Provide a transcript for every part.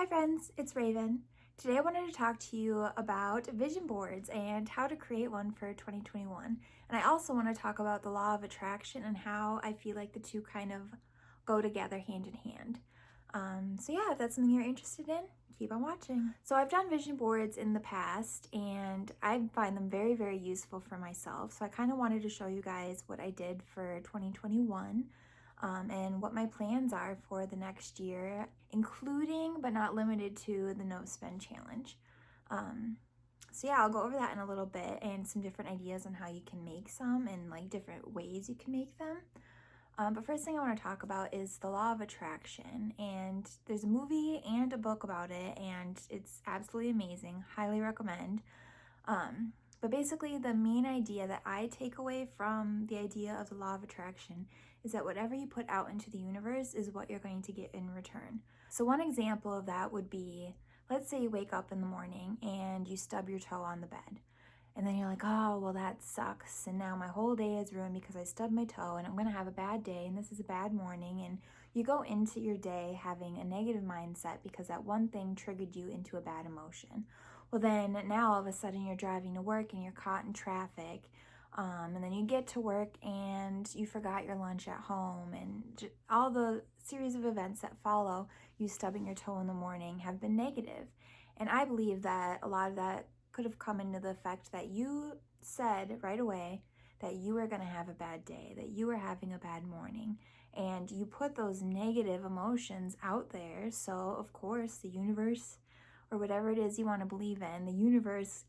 Hi friends, it's Raven. Today I wanted to talk to you about vision boards and how to create one for 2021. And I also want to talk about the law of attraction and how I feel like the two kind of go together hand in hand. So yeah, if that's something you're interested in, keep on watching. So I've done vision boards in the past and I find them very, very useful for myself. So I kind of wanted to show you guys what I did for 2021. And what my plans are for the next year, including but not limited to the no spend challenge. So yeah, I'll go over that in a little bit and some different ideas on how you can make some and like different ways you can make them. But first thing I want to talk about is the law of attraction, and there's a movie and a book about it, and it's absolutely amazing. Highly recommend. But basically, the main idea that I take away from the idea of the law of attraction is that whatever you put out into the universe is what you're going to get in return. So, one example of that would be, let's say you wake up in the morning and you stub your toe on the bed. And then you're like, oh, well, that sucks. And now my whole day is ruined because I stubbed my toe and I'm going to have a bad day and this is a bad morning. And you go into your day having a negative mindset because that one thing triggered you into a bad emotion. Well, then now all of a sudden you're driving to work and you're caught in traffic. And then you get to work and you forgot your lunch at home. And all the series of events that follow you stubbing your toe in the morning have been negative. And I believe that a lot of that could have come into the effect that you said right away that you were going to have a bad day, that you were having a bad morning, and you put those negative emotions out there. So, of course, the universe or whatever it is you want to believe in, the universe,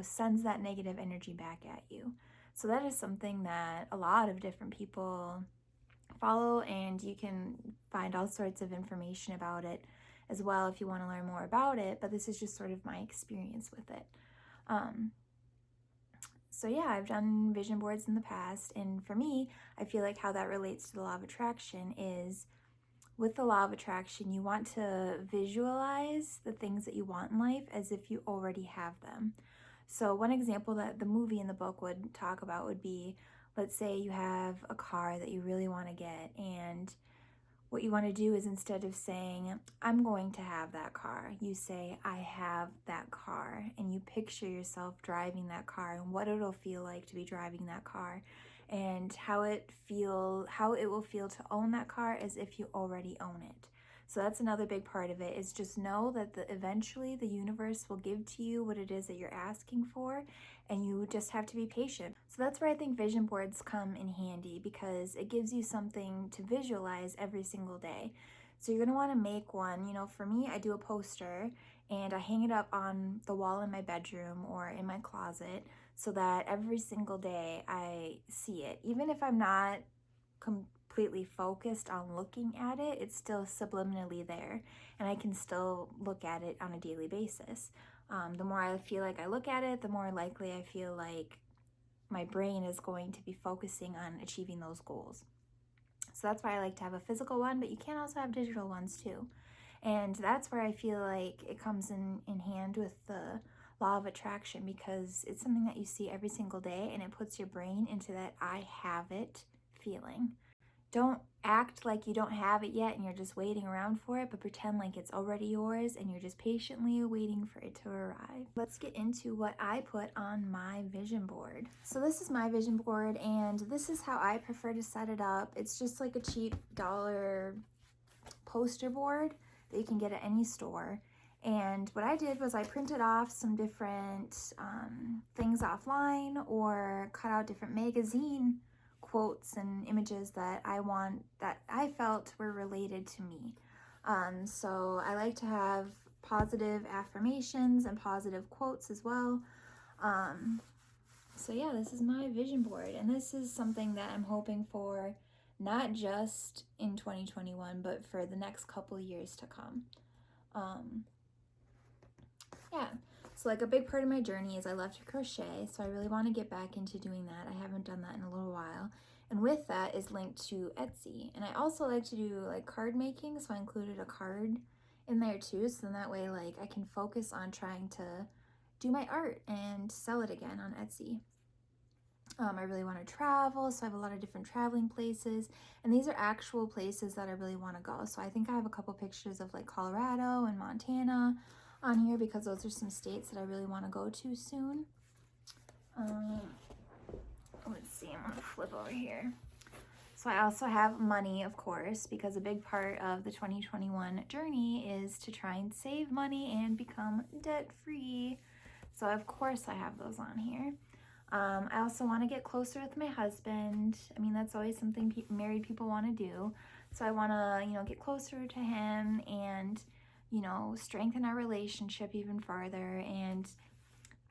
sends that negative energy back at you. So, that is something that a lot of different people follow, and you can find all sorts of information about it as well if you want to learn more about it, but this is just sort of my experience with it. So yeah, I've done vision boards in the past, and for me, I feel like how that relates to the law of attraction is with the law of attraction, you want to visualize the things that you want in life as if you already have them. So one example that the movie and the book would talk about would be, let's say you have a car that you really want to get, and what you want to do is instead of saying, I'm going to have that car, you say, I have that car, and you picture yourself driving that car and what it'll feel like to be driving that car and how it will feel to own that car as if you already own it. So that's another big part of it, is just know that eventually the universe will give to you what it is that you're asking for, and you just have to be patient. So that's where I think vision boards come in handy, because it gives you something to visualize every single day. So you're going to want to make one. For me, I do a poster and I hang it up on the wall in my bedroom or in my closet so that every single day I see it. Even if I'm not completely focused on looking at it, it's still subliminally there, and I can still look at it on a daily basis. The more I feel like I look at it, the more likely I feel like my brain is going to be focusing on achieving those goals. So that's why I like to have a physical one, but you can also have digital ones too. And that's where I feel like it comes in hand with the law of attraction, because it's something that you see every single day and it puts your brain into that I have it feeling. Don't act like you don't have it yet and you're just waiting around for it, but pretend like it's already yours and you're just patiently waiting for it to arrive. Let's get into what I put on my vision board. So this is my vision board, and this is how I prefer to set it up. It's just like a cheap dollar poster board that you can get at any store. And what I did was I printed off some different things offline, or cut out different magazine quotes and images that I felt were related to me. So I like to have positive affirmations and positive quotes as well. So yeah, this is my vision board, and this is something that I'm hoping for not just in 2021, but for the next couple years to come. Yeah, so like a big part of my journey is I love to crochet, so I really want to get back into doing that. I haven't done that in a little while, and with that is linked to Etsy. And I also like to do like card making, so I included a card in there too, so then that way like I can focus on trying to do my art and sell it again on Etsy. I really want to travel, so I have a lot of different traveling places, and these are actual places that I really want to go. So I think I have a couple pictures of like Colorado and Montana on here because those are some states that I really want to go to soon. Let's see, I'm gonna flip over here. So I also have money, of course, because a big part of the 2021 journey is to try and save money and become debt-free. So of course I have those on here. I also want to get closer with my husband. I mean, that's always something married people want to do. So I want to, get closer to him and, strengthen our relationship even further. And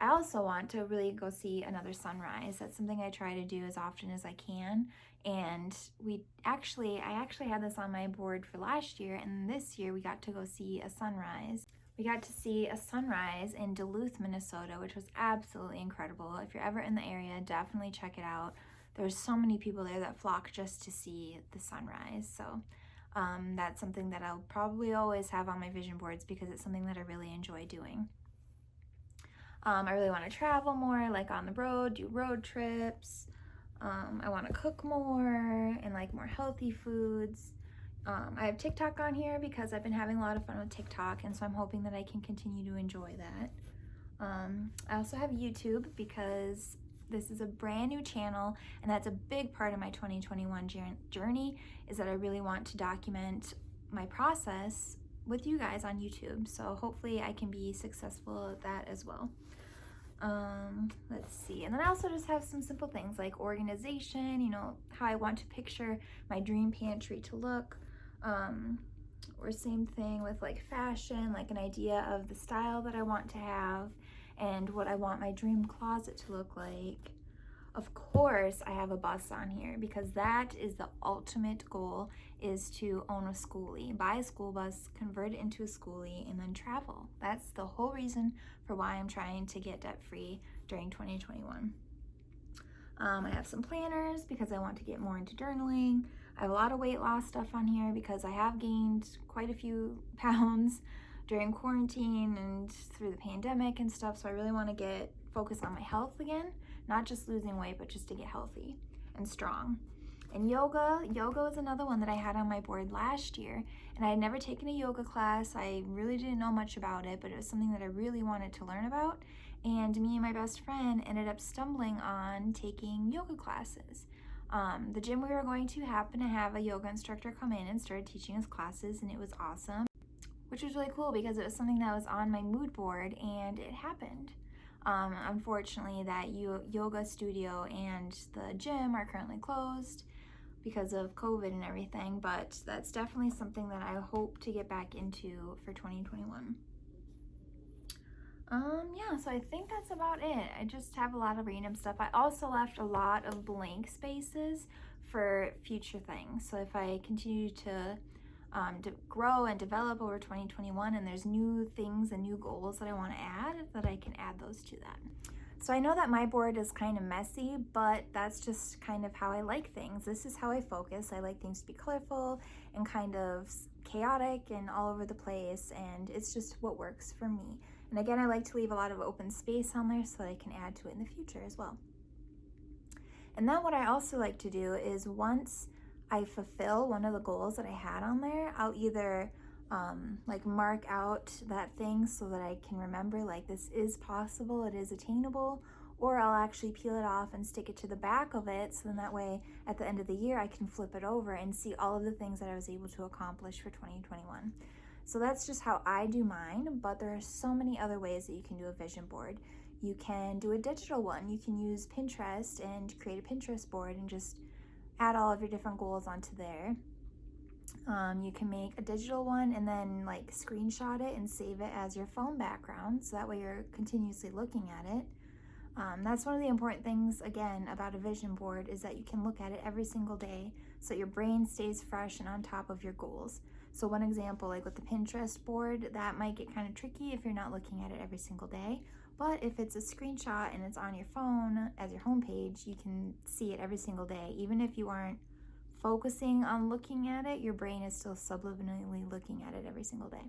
I also want to really go see another sunrise. That's something I try to do as often as I can. And I actually had this on my board for last year, and this year we got to go see a sunrise. We got to see a sunrise in Duluth, Minnesota, which was absolutely incredible. If you're ever in the area, definitely check it out. There's so many people there that flock just to see the sunrise. So that's something that I'll probably always have on my vision boards because it's something that I really enjoy doing. I really want to travel more, like on the road, do road trips. I want to cook more and like more healthy foods. I have TikTok on here because I've been having a lot of fun with TikTok, and so I'm hoping that I can continue to enjoy that. I also have YouTube because this is a brand new channel, and that's a big part of my 2021 journey, is that I really want to document my process with you guys on YouTube. So hopefully I can be successful at that as well. Let's see. And then I also just have some simple things like organization, how I want to picture my dream pantry to look. Or same thing with like fashion, like an idea of the style that I want to have and what I want my dream closet to look like. Of course, I have a bus on here because that is the ultimate goal, is to own a schoolie, buy a school bus, convert it into a schoolie, and then travel. That's the whole reason for why I'm trying to get debt-free during 2021. I have some planners because I want to get more into journaling. I have a lot of weight loss stuff on here because I have gained quite a few pounds during quarantine and through the pandemic and stuff. So I really want to focus on my health again, not just losing weight, but just to get healthy and strong. And yoga is another one that I had on my board last year, and I had never taken a yoga class. I really didn't know much about it, but it was something that I really wanted to learn about. And me and my best friend ended up stumbling on taking yoga classes. The gym we were going to happened to have a yoga instructor come in and started teaching us classes, and it was awesome, which was really cool because it was something that was on my mood board and it happened. Unfortunately, that yoga studio and the gym are currently closed because of COVID and everything, but that's definitely something that I hope to get back into for 2021. Yeah, so I think that's about it. I just have a lot of random stuff. I also left a lot of blank spaces for future things. So if I continue to grow and develop over 2021 and there's new things and new goals that I want to add, that I can add those to that. So I know that my board is kind of messy, but that's just kind of how I like things. This is how I focus. I like things to be colorful and kind of chaotic and all over the place, and it's just what works for me. And again, I like to leave a lot of open space on there so that I can add to it in the future as well. And then what I also like to do is once I fulfill one of the goals that I had on there, I'll either like mark out that thing so that I can remember like this is possible, it is attainable, or I'll actually peel it off and stick it to the back of it, so then that way at the end of the year I can flip it over and see all of the things that I was able to accomplish for 2021. So that's just how I do mine, but there are so many other ways that you can do a vision board. You can do a digital one. You can use Pinterest and create a Pinterest board and just add all of your different goals onto there. You can make a digital one and then like screenshot it and save it as your phone background, so that way you're continuously looking at it. That's one of the important things, again, about a vision board, is that you can look at it every single day so your brain stays fresh and on top of your goals. So one example, like with the Pinterest board, that might get kind of tricky if you're not looking at it every single day. But if it's a screenshot and it's on your phone as your homepage, you can see it every single day. Even if you aren't focusing on looking at it, your brain is still subliminally looking at it every single day.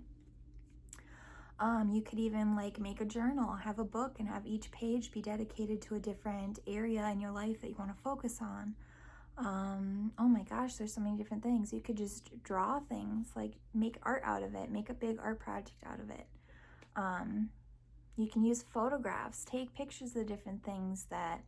You could even like make a journal, have a book, and have each page be dedicated to a different area in your life that you want to focus on. Oh my gosh, there's so many different things. You could just draw things, like make art out of it, make a big art project out of it. You can use photographs, take pictures of the different things that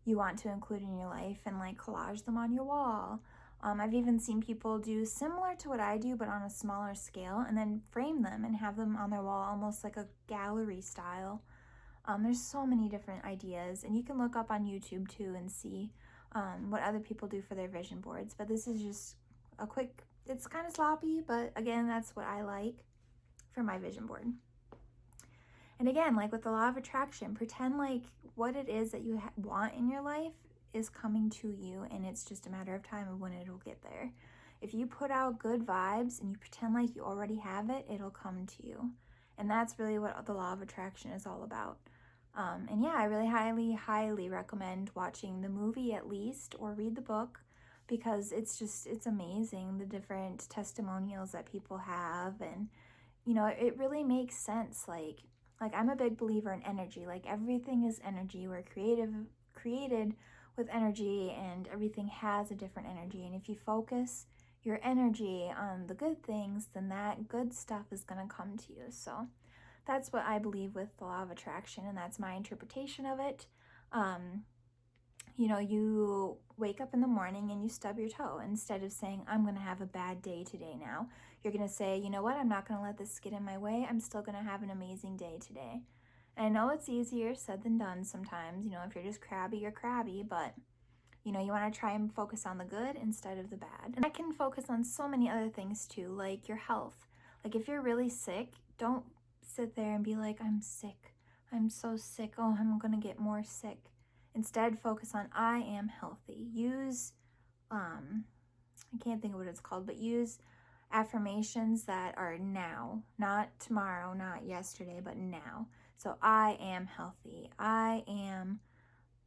you want to include in your life and like collage them on your wall. I've even seen people do similar to what I do, but on a smaller scale, and then frame them and have them on their wall almost like a gallery style. There's so many different ideas, and you can look up on YouTube too and see what other people do for their vision boards. But this is just a quick, it's kind of sloppy, but again, that's what I like for my vision board. And again, like with the law of attraction, pretend like what it is that you want in your life is coming to you, and it's just a matter of time of when it'll get there. If you put out good vibes and you pretend like you already have it, it'll come to you. And that's really what the law of attraction is all about. And yeah, I really highly recommend watching the movie at least, or read the book, because it's amazing, the different testimonials that people have. And you know, it really makes sense. Like I'm a big believer in energy. Like everything is energy. We're created with energy, and everything has a different energy. And if you focus your energy on the good things, then that good stuff is going to come to you. So that's what I believe with the law of attraction, and that's my interpretation of it. You know, you wake up in the morning and you stub your toe. Instead of saying, I'm going to have a bad day today now, you're going to say, you know what, I'm not going to let this get in my way. I'm still going to have an amazing day today. And I know it's easier said than done sometimes. You know, if you're just crabby, you're crabby, but you know, you want to try and focus on the good instead of the bad. And I can focus on so many other things too, like your health. Like if you're really sick, don't sit there and be like, I'm sick. I'm so sick. Oh, I'm going to get more sick. Instead, focus on I am healthy. Use, I can't think of what it's called, but use affirmations that are now, not tomorrow, not yesterday, but now. So I am healthy. I am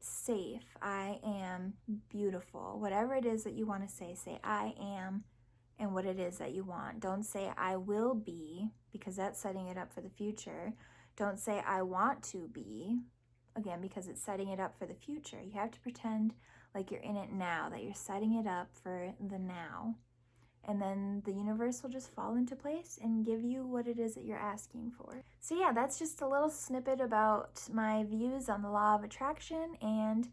safe. I am beautiful. Whatever it is that you want to say I am and what it is that you want. Don't say I will be, because that's setting it up for the future. Don't say I want to be, again, because it's setting it up for the future. You have to pretend like you're in it now, that you're setting it up for the now. And then the universe will just fall into place and give you what it is that you're asking for. So yeah, that's just a little snippet about my views on the law of attraction and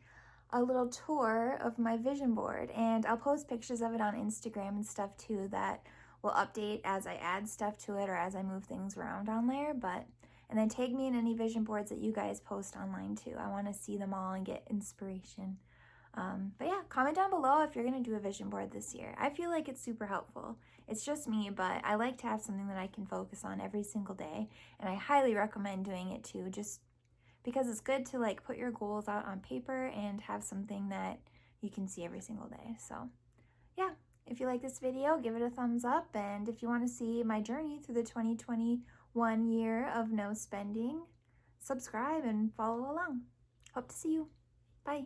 a little tour of my vision board. And I'll post pictures of it on Instagram and stuff too that will update as I add stuff to it or as I move things around on there. And then tag me in any vision boards that you guys post online too. I want to see them all and get inspiration. But yeah, comment down below if you're going to do a vision board this year. I feel like it's super helpful. It's just me, but I like to have something that I can focus on every single day. And I highly recommend doing it too, just because it's good to like put your goals out on paper and have something that you can see every single day. So yeah, if you like this video, give it a thumbs up. And if you want to see my journey through the 2021 year of no spending, subscribe and follow along. Hope to see you. Bye.